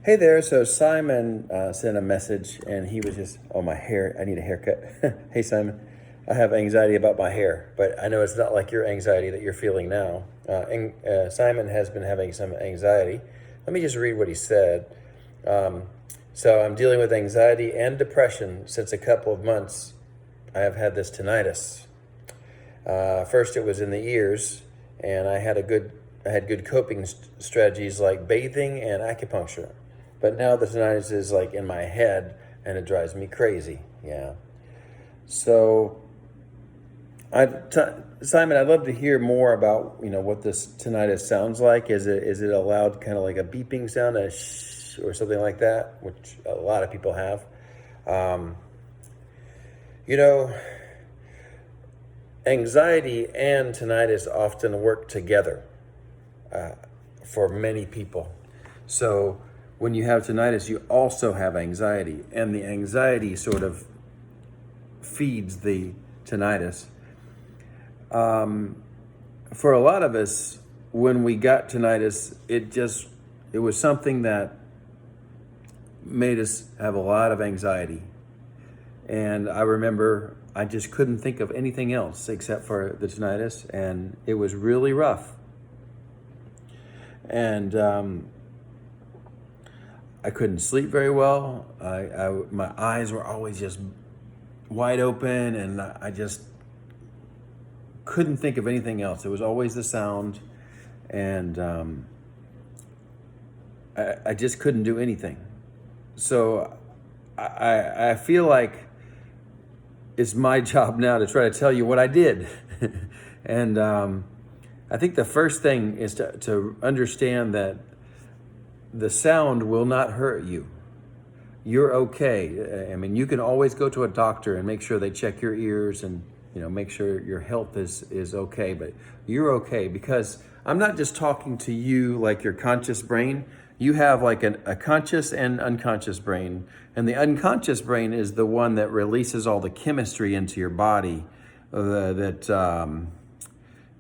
Hey there. So Simon sent a message and he was just, oh, my hair, I need a haircut. Hey, Simon, I have anxiety about my hair, but I know it's not like your anxiety that you're feeling now. Simon has been having some anxiety. Let me just read what he said. So I'm dealing with anxiety and depression since a couple of months. I have had this tinnitus. First, it was in the ears, and I had good coping strategies like bathing and acupuncture. But now the tinnitus is like in my head, and it drives me crazy. Yeah. So, Simon, I'd love to hear more about what this tinnitus sounds like. Is it a loud kind of like a beeping sound, a shh, or something like that, which a lot of people have. You know. Anxiety and tinnitus often work together for many people. So when you have tinnitus, you also have anxiety, and the anxiety sort of feeds the tinnitus. For a lot of us, when we got tinnitus, it was something that made us have a lot of anxiety. And I remember I just couldn't think of anything else except for the tinnitus, and it was really rough. And I couldn't sleep very well. My eyes were always just wide open, and I just couldn't think of anything else. It was always the sound, and I just couldn't do anything. So I feel like it's my job now to try to tell you what I did. And I think the first thing is to understand that the sound will not hurt you. You're okay. I mean, you can always go to a doctor and make sure they check your ears and make sure your health is okay. But you're okay, because I'm not just talking to you like your conscious brain. You have like a conscious and unconscious brain. And the unconscious brain is the one that releases all the chemistry into your body that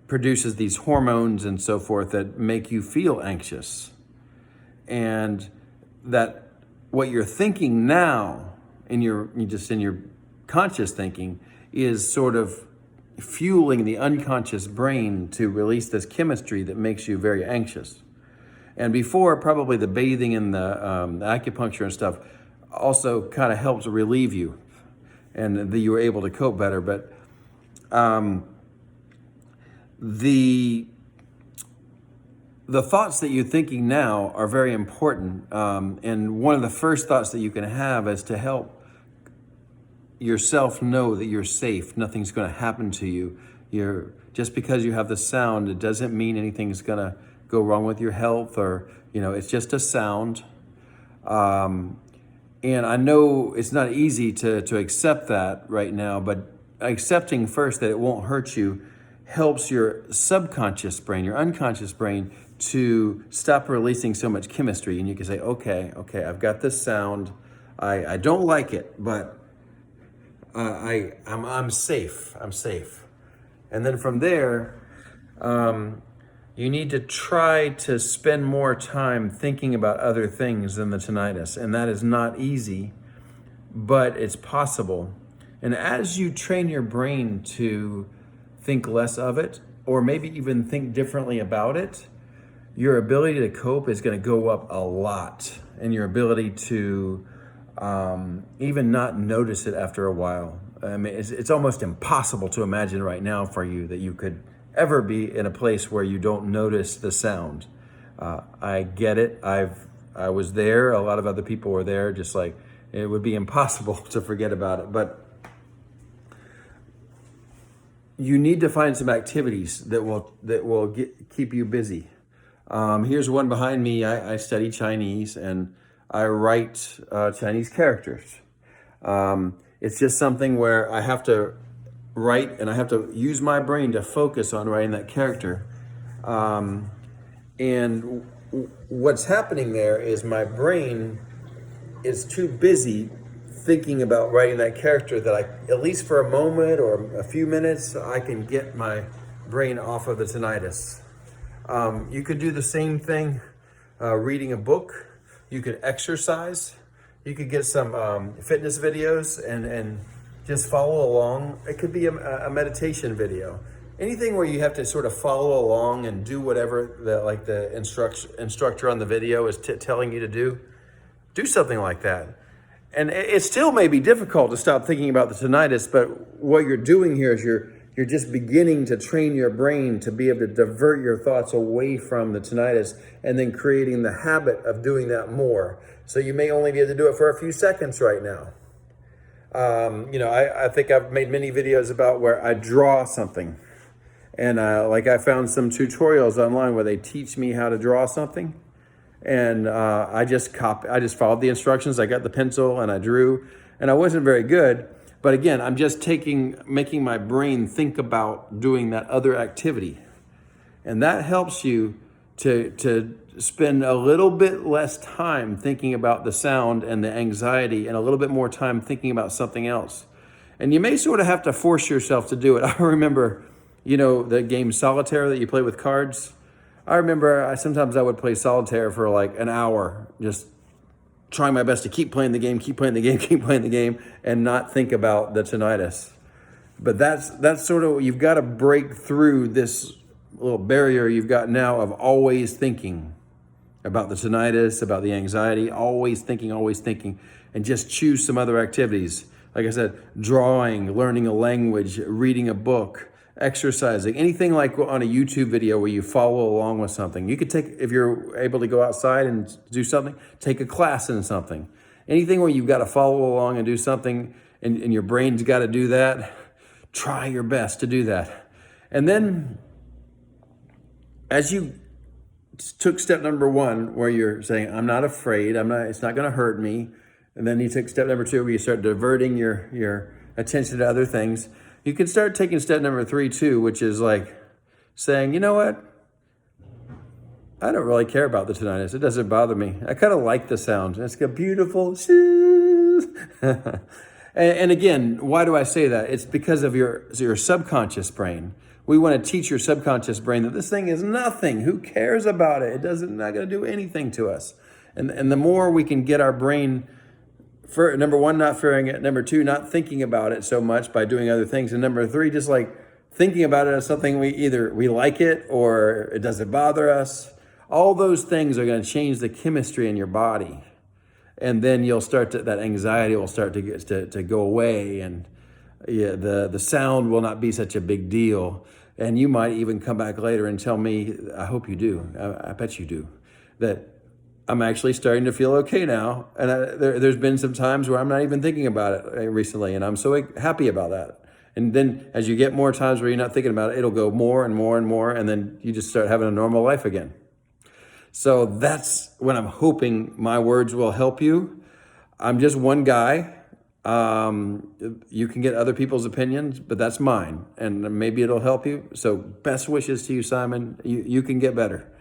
produces these hormones and so forth that make you feel anxious. And that what you're thinking now in your conscious thinking is sort of fueling the unconscious brain to release this chemistry that makes you very anxious. And before, probably the bathing and the acupuncture and stuff also kind of helps relieve you, and you were able to cope better. But the thoughts that you're thinking now are very important. And one of the first thoughts that you can have is to help yourself know that you're safe. Nothing's going to happen to you. Just because you have the sound, it doesn't mean anything's going to go wrong with your health, or it's just a sound. And I know it's not easy to accept that right now, but accepting first that it won't hurt you helps your subconscious brain, your unconscious brain, to stop releasing so much chemistry. And you can say, okay, I've got this sound. I don't like it, but I'm safe. I'm safe. And then from there, you need to try to spend more time thinking about other things than the tinnitus. And that is not easy, but it's possible. And as you train your brain to think less of it, or maybe even think differently about it, your ability to cope is going to go up a lot. And your ability to even not notice it after a while. I mean, it's almost impossible to imagine right now for you that you could ever be in a place where you don't notice the sound. I get it. I was there. A lot of other people were there. Just like it would be impossible to forget about it. But you need to find some activities that will keep you busy. Here's one behind me. I study Chinese and I write Chinese characters. It's just something where I have to write, and I have to use my brain to focus on writing that character. And what's happening there is my brain is too busy thinking about writing that character that at least for a moment or a few minutes, I can get my brain off of the tinnitus. You could do the same thing reading a book. You could exercise. You could get some fitness videos and just follow along. It could be a meditation video. Anything where you have to sort of follow along and do whatever the instructor on the video is telling you to do something like that. And it still may be difficult to stop thinking about the tinnitus, but what you're doing here is you're just beginning to train your brain to be able to divert your thoughts away from the tinnitus and then creating the habit of doing that more. So you may only be able to do it for a few seconds right now. I think I've made many videos about where I draw something. And I found some tutorials online where they teach me how to draw something. And I just followed the instructions. I got the pencil and I drew, and I wasn't very good. But again, I'm just making my brain think about doing that other activity. And that helps you to spend a little bit less time thinking about the sound and the anxiety and a little bit more time thinking about something else. And you may sort of have to force yourself to do it. I remember, the game Solitaire that you play with cards. I remember sometimes I would play Solitaire for like an hour, just trying my best to keep playing the game, and not think about the tinnitus. But that's sort of, you've got to break through this little barrier you've got now of always thinking about the tinnitus, about the anxiety, always thinking, and just choose some other activities. Like I said, drawing, learning a language, reading a book, exercising, anything like on a YouTube video where you follow along with something. You could if you're able to go outside and do something, take a class in something. Anything where you've got to follow along and do something and your brain's got to do that, try your best to do that. And then as you took step number 1, where you're saying, I'm not afraid, it's not going to hurt me. And then you took step number 2, where you start diverting your attention to other things. You can start taking step number 3 too, which is like saying, you know what? I don't really care about the tinnitus. It doesn't bother me. I kind of like the sound. It's got beautiful. And again, why do I say that? It's because of your subconscious brain. We want to teach your subconscious brain that this thing is nothing. Who cares about it? Not going to do anything to us. And the more we can get our brain, for number 1, not fearing it. Number 2, not thinking about it so much by doing other things. And number 3, just like thinking about it as something we like it or it doesn't bother us. All those things are going to change the chemistry in your body. And then you'll that anxiety will start to go away, and the sound will not be such a big deal. And you might even come back later and tell me, I hope you do, I bet you do, that I'm actually starting to feel okay now. And there's been some times where I'm not even thinking about it recently, and I'm so happy about that. And then as you get more times where you're not thinking about it, it'll go more and more and more, and then you just start having a normal life again. So that's when I'm hoping my words will help you. I'm just one guy. You can get other people's opinions, but that's mine, and maybe it'll help you. So best wishes to you, Simon. You can get better.